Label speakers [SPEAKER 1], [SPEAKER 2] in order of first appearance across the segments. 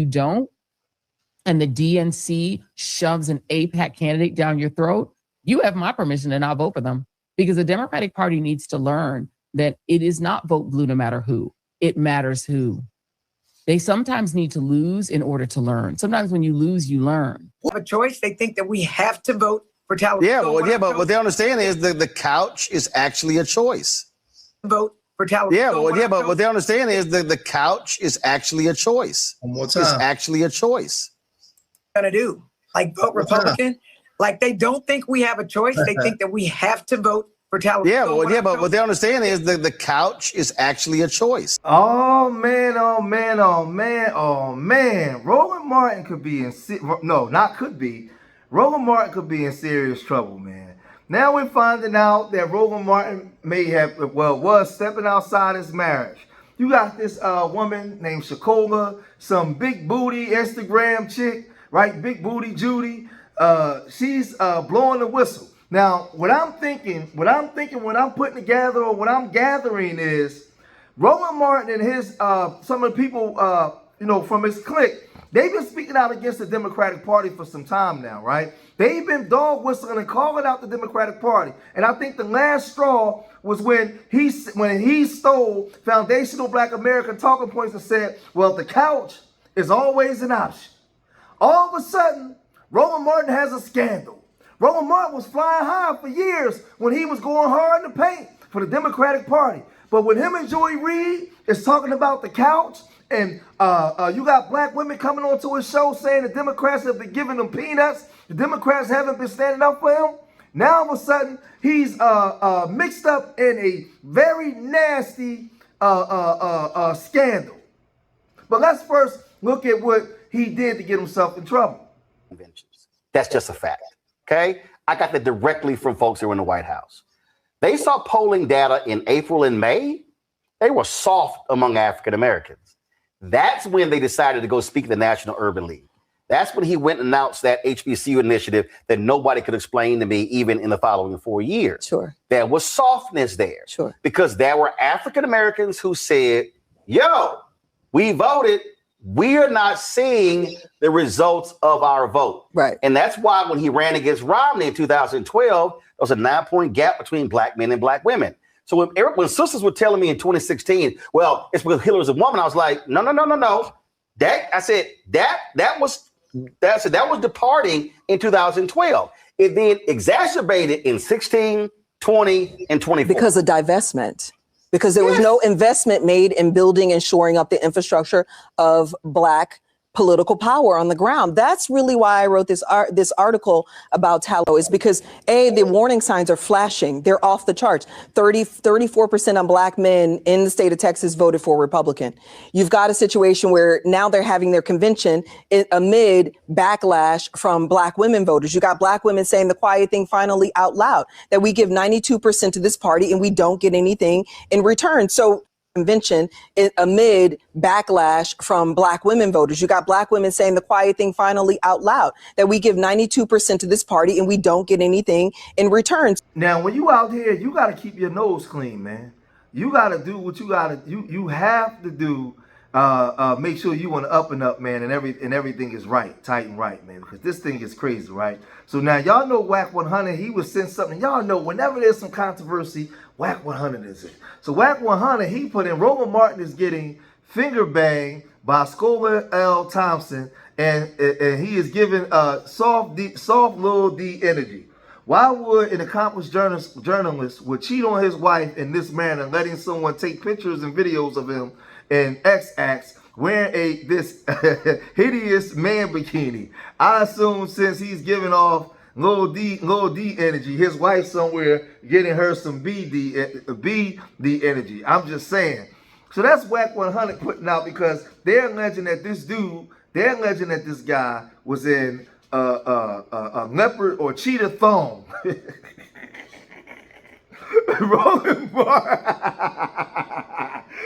[SPEAKER 1] don't, and the DNC shoves an APAC candidate down your throat, you have my permission to not vote for them, because the Democratic Party needs to learn that it is not vote blue no matter who. It matters who. They sometimes need to lose in order to learn. Sometimes when you lose, you learn.
[SPEAKER 2] Have a choice. They think that we have to vote for Taliban.
[SPEAKER 3] But what they understand is the couch is actually a choice.
[SPEAKER 2] Vote for Taliban.
[SPEAKER 3] But what they understand is the couch is actually a choice.
[SPEAKER 4] One more time.
[SPEAKER 3] It's actually a choice.
[SPEAKER 2] Gonna do like vote Republican. Like they don't think we have a choice. They think that we have to vote for Taliban.
[SPEAKER 3] But what they understand is the couch is actually a choice.
[SPEAKER 5] Oh man! Roland Martin could be in Roland Martin could be in serious trouble, man. Now we're finding out that Roland Martin was stepping outside his marriage. You got this woman named Shakola, some big booty Instagram chick, right? Big booty Judy. She's blowing the whistle. Now, what I'm putting together, or what I'm gathering is Roland Martin and his some of the people from his clique, they've been speaking out against the Democratic Party for some time now, right? They've been dog whistling and calling out the Democratic Party. And I think the last straw was when he stole foundational Black American talking points and said, well, the couch is always an option. All of a sudden, Roland Martin has a scandal. Roland Martin was flying high for years when he was going hard in the paint for the Democratic Party. But when him and Joy Reid is talking about the couch, and you got black women coming onto his show saying the Democrats have been giving them peanuts, the Democrats haven't been standing up for him, now all of a sudden he's mixed up in a very nasty scandal. But let's first look at what he did to get himself in trouble.
[SPEAKER 6] That's just a fact. Okay, I got that directly from folks who were in the White House. They saw polling data in April and May. They were soft among African Americans. That's when they decided to go speak at the National Urban League. That's when he went and announced that HBCU initiative that nobody could explain to me even in the following 4 years.
[SPEAKER 7] Sure.
[SPEAKER 6] There was softness there.
[SPEAKER 7] Sure.
[SPEAKER 6] Because there were African Americans who said, yo, we voted. We are not seeing the results of our vote.
[SPEAKER 7] Right.
[SPEAKER 6] And that's why when he ran against Romney in 2012, there was a 9-point gap between black men and black women. So when sisters were telling me in 2016, well, it's because Hillary's a woman, I was like, no. That was departing in 2012. It then exacerbated in 16, 20, and 24.
[SPEAKER 7] Because of divestment. Because there was no investment made in building and shoring up the infrastructure of Black political power on the ground. That's really why I wrote this article about tallow, is because the warning signs are flashing. They're off the charts. 34% of Black men in the state of Texas voted for Republican. You've got a situation where now they're having their convention amid backlash from Black women voters. You got Black women saying the quiet thing finally out loud, that we give 92% to this party and we don't get anything in return. So convention amid backlash from Black women voters. You got Black women saying the quiet thing finally out loud, that we give 92% to this party and we don't get anything in return.
[SPEAKER 5] Now, when you out here, you got to keep your nose clean, man. You got to do what you got to do. You have to do, make sure you on the up and up, man, and everything is right, tight and right, man, because this thing is crazy, right? So now y'all know Whack 100, he was saying something. Y'all know whenever there's some controversy, Whack 100 is it. So Whack 100, he put in Roland Martin is getting finger banged by Scholar L. Thompson, and he is giving soft little D energy. Why would an accomplished journalist would cheat on his wife in this manner, letting someone take pictures and videos of him in X-Acts wearing this hideous man bikini? I assume since he's giving off Lil D energy, his wife somewhere getting her some BD energy. I'm just saying. So that's Whack 100 putting out, because they're alleging that this guy was in a leopard or cheetah thong. Roland Martin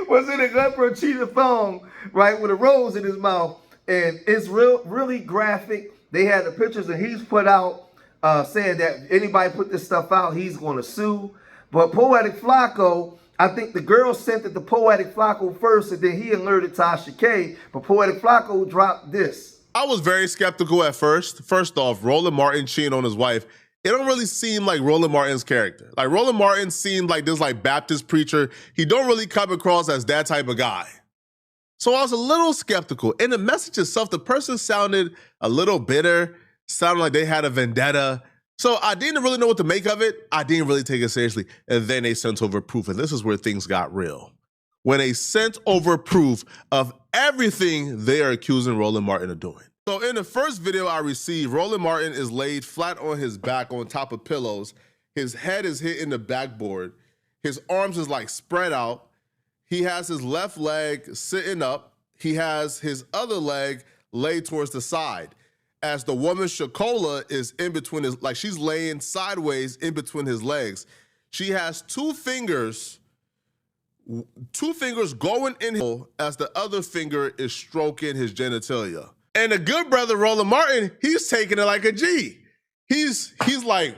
[SPEAKER 5] was in a leopard or cheetah thong, right, with a rose in his mouth, and it's really graphic. They had the pictures, and he's put out saying that anybody put this stuff out, he's going to sue. But Poetic Flacco I think the girl sent it to Poetic Flacco first, and then he alerted Tasha K. But Poetic Flacco dropped this.
[SPEAKER 4] I was very skeptical at first. First off, Roland Martin cheating on his wife. It don't really seem like Roland Martin's character. Like Roland Martin seemed like this like Baptist preacher. He don't really come across as that type of guy. So I was a little skeptical. In the message itself, the person sounded a little bitter, sounded like they had a vendetta. So I didn't really know what to make of it. I didn't really take it seriously. And then they sent over proof. And this is where things got real. When they sent over proof of everything they are accusing Roland Martin of doing. So in the first video I received, Roland Martin is laid flat on his back on top of pillows. His head is hitting the backboard. His arms is like spread out. He has his left leg sitting up. He has his other leg laid towards the side. As the woman Shakola is in between his, like she's laying sideways in between his legs. She has two fingers going in as the other finger is stroking his genitalia. And the good brother Roland Martin, he's taking it like a G. He's taking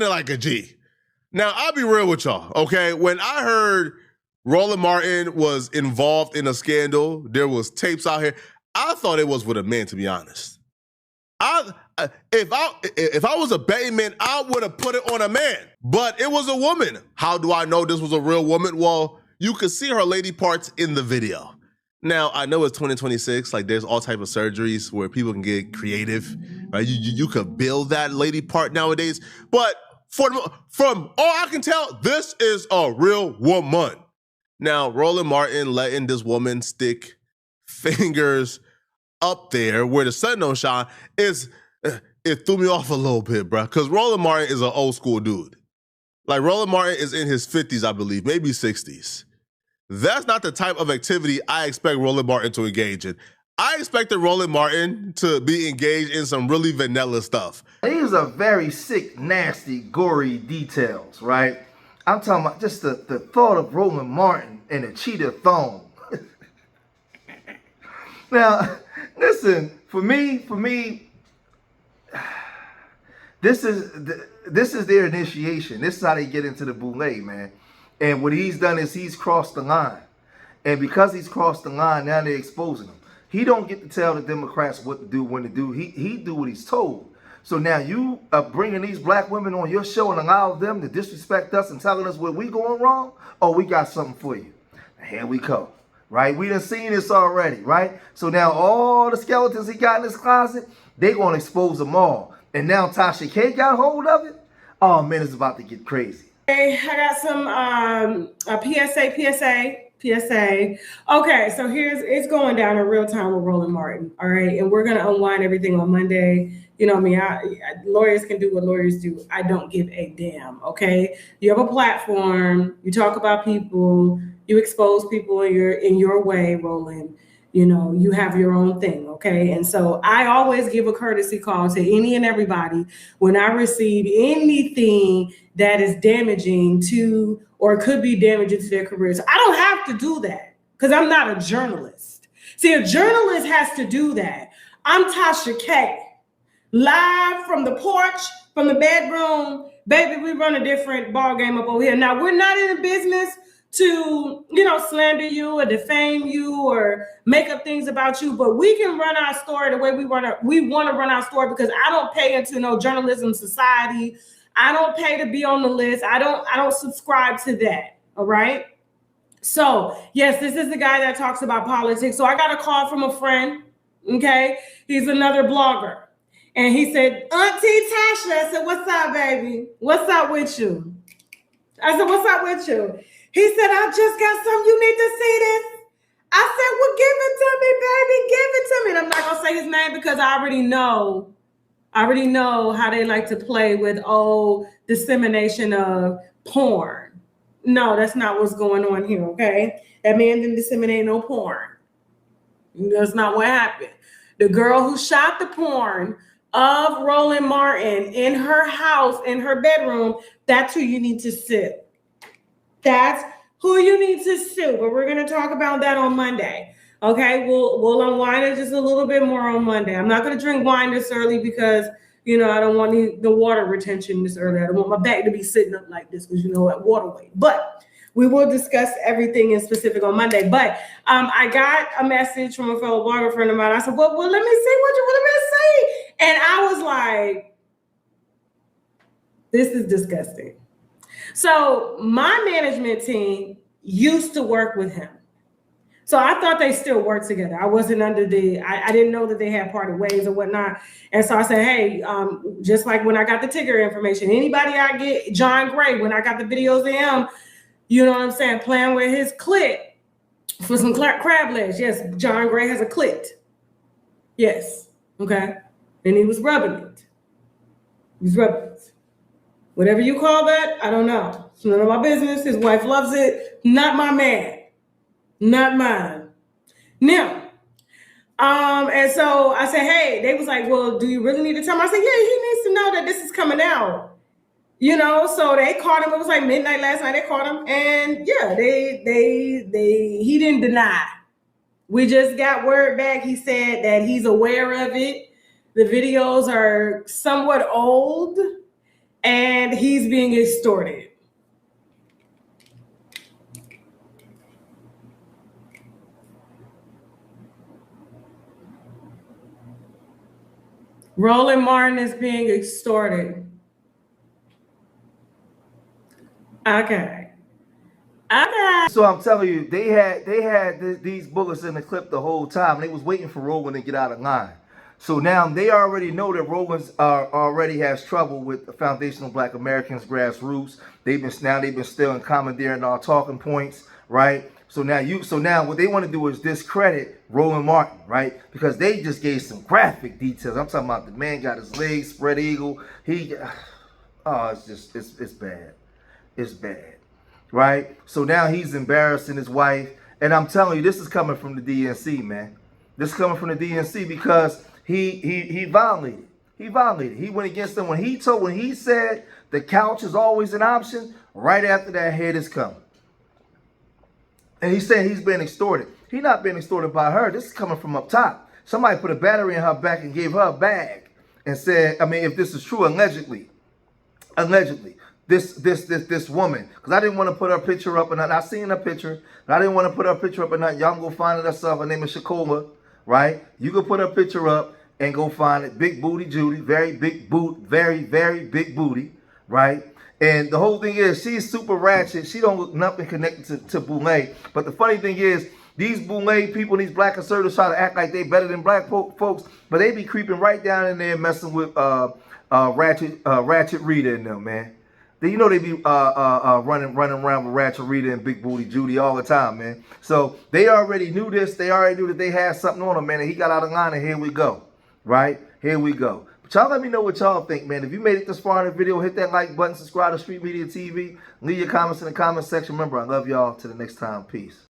[SPEAKER 4] it like a G. Now, I'll be real with y'all, okay? When I heard Roland Martin was involved in a scandal, there was tapes out here, I thought it was with a man, to be honest. If I was a betting man, I would have put it on a man. But it was a woman. How do I know this was a real woman? Well, you could see her lady parts in the video. Now, I know it's 2026, like there's all type of surgeries where people can get creative, right? You could build that lady part nowadays, but from all I can tell, this is a real woman. Now, Roland Martin letting this woman stick fingers up there where the sun don't shine it threw me off a little bit, bro, because Roland Martin is an old school dude. Like Roland Martin is in his 50s, I believe, maybe 60s. That's not the type of activity I expect Roland Martin to engage in. I expected Roland Martin to be engaged in some really vanilla stuff.
[SPEAKER 5] These are very sick, nasty, gory details, right? I'm talking about just the thought of Roland Martin in a cheetah thong. Now, listen, for me, this is their initiation. This is how they get into the boule, man. And what he's done is he's crossed the line. And because he's crossed the line, now they're exposing him. He don't get to tell the Democrats what to do, when to do. He do what he's told. So now you are bringing these black women on your show and allow them to disrespect us and telling us what we going wrong? Oh, we got something for you. Here we go. Right? We done seen this already, right? So now all the skeletons he got in his closet, they going to expose them all. And now Tasha K got hold of it? Oh, man, it's about to get crazy.
[SPEAKER 8] Hey, I got some PSA. Okay, so it's going down in real time with Roland Martin, all right? And we're going to unwind everything on Monday. You know me, lawyers can do what lawyers do. I don't give a damn, okay? You have a platform, you talk about people, you expose people in your way, Roland. You know, you have your own thing, okay? And so I always give a courtesy call to any and everybody when I receive anything that is damaging to or could be damaging to their careers. I don't have to do that because I'm not a journalist. See, a journalist has to do that. I'm Tasha K, live from the porch, from the bedroom. Baby, we run a different ball game up over here. Now, we're not in the business to, slander you or defame you or make up things about you, but we can run our story the way we want to run our story, because I don't pay into no journalism society. I don't pay to be on the list. I don't subscribe to that. All right. So yes, this is the guy that talks about politics. So I got a call from a friend. Okay. He's another blogger. And he said, Auntie Tasha, I said, what's up, baby? What's up with you? I said, what's up with you? He said, I just got something. You need to see this. I said, well, give it to me, baby. Give it to me. And I'm not going to say his name because I already know how they like to play with, dissemination of porn. No, that's not what's going on here, okay? That man didn't disseminate no porn. That's not what happened. The girl who shot the porn of Roland Martin in her house, in her bedroom, that's who you need to sue. That's who you need to sue. But we're going to talk about that on Monday. Okay, we'll unwind it just a little bit more on Monday. I'm not going to drink wine this early because, You know, I don't want the water retention this early. I don't want my back to be sitting up like this because, you know, at water weight. But we will discuss everything in specific on Monday. But I got a message from a fellow blogger friend of mine. I said, well, let me see what you want to say. And I was like, this is disgusting. So my management team used to work with him. So I thought they still worked together. I wasn't under I didn't know that they had parted ways or whatnot. And so I said, hey, just like when I got the Tigger information, anybody I get, John Gray, when I got the videos of him, you know what I'm saying, playing with his clit for some crab legs. Yes, John Gray has a clit. Yes, okay. And he was rubbing it. He's rubbing it. Whatever you call that, I don't know. It's none of my business. His wife loves it. Not my man. Not mine. Now, and so I said, hey, they was like, well, do you really need to tell him? I said, yeah, he needs to know that this is coming out. You know, so they caught him. It was like midnight last night. They caught him, and yeah, he didn't deny. We just got word back. He said that he's aware of it. The videos are somewhat old, and he's being extorted. Roland Martin is being extorted. Okay.
[SPEAKER 5] So I'm telling you, they had these bullets in the clip the whole time. They was waiting for Roland to get out of line. So now they already know that Roland already has trouble with the Foundational Black Americans grassroots. They've been stealing, commandeering our talking points, right? So now what they want to do is discredit Roland Martin, right? Because they just gave some graphic details. I'm talking about the man got his legs spread eagle. It's bad. It's bad, right? So now he's embarrassing his wife. And I'm telling you, this is coming from the DNC, man. This is coming from the DNC because he violated. He violated. He went against them when he said the couch is always an option. Right after that, head is coming. And he's saying he's been extorted. He's not being extorted by her. This is coming from up top. Somebody put a battery in her back and gave her a bag and said, I mean, if this is true, allegedly, this woman, because I didn't want to put her picture up, and I seen her picture, but I didn't want to put her picture up, and y'all can go find it yourself. Her name is Shakola, right? You can put her picture up and go find it. Big booty Judy, very big boot, very, very big booty, right? And the whole thing is, she's super ratchet. She don't look nothing connected to Boulay. But the funny thing is, these Boulay people, these black conservatives try to act like they better than black folks, but they be creeping right down in there messing with Ratchet Rita in them, man. You know they be running around with Ratchet Rita and Big Booty Judy all the time, man. So they already knew this. They already knew that they had something on them, man. And he got out of line, and here we go, right? Here we go. But y'all let me know what y'all think, man. If you made it this far in the video, hit that like button, subscribe to Street Media TV, leave your comments in the comment section. Remember, I love y'all. Till the next time, peace.